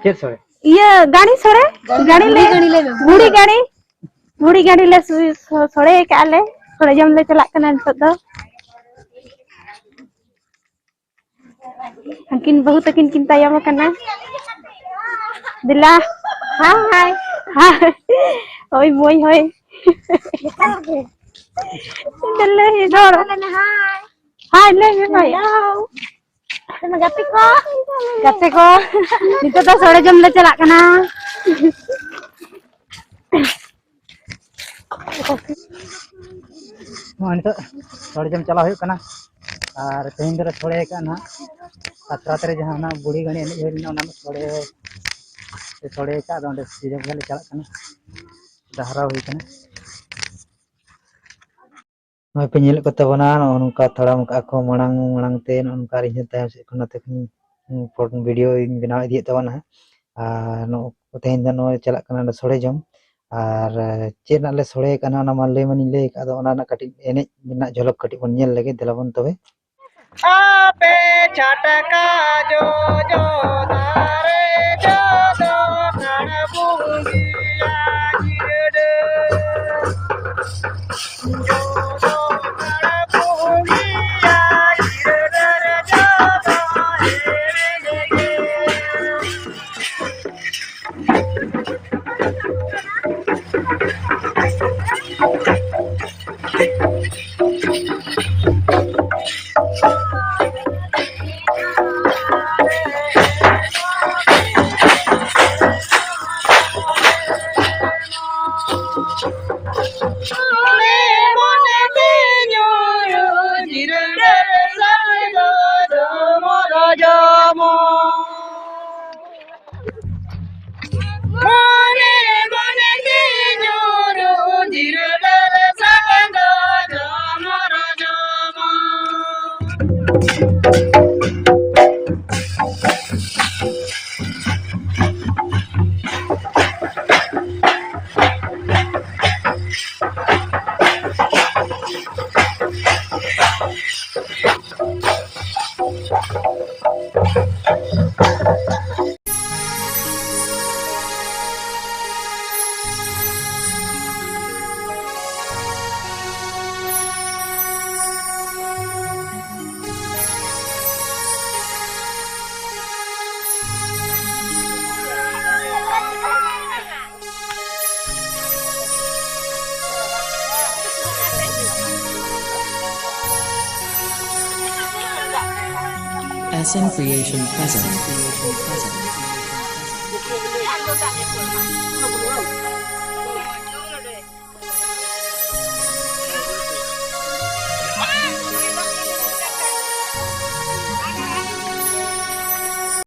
चेत सोरे iya gani sore gani le budi gani le sore kale sore jam le celak kana nitot do angkin bahu takin kin tayam kana dila hai hai oi boy hoi dile hidor hai le hai gate ko nitot do sore jam le celak kana नितो थोड़े जम चला हुई कना और तेहन दरे थोड़े का ना रात रे जहां ना बुढ़ी गणी एने होई ना थोड़े का दोंडे सीजन गले चला कना दहरा हुई कना नय पे नेल को तबना नका थोड़ा मुका को मणंग मणंग ते नका रिन ताय से कोना ते फोटो वीडियो बनाव इदी तबना आ नो तेहन दनो चला कना सोड़े जम और चेन आले सोड़े कना ना मान ले मनी ले का ओना ना कटि एने ना झलक कटि बन नेल लगे देलाबन तबे आपे छटका जो जो तारे जो जो नण बुंगिया गिरडे जो जो नण बुंगिया गिरडे जो जो हेरे SM Creation present.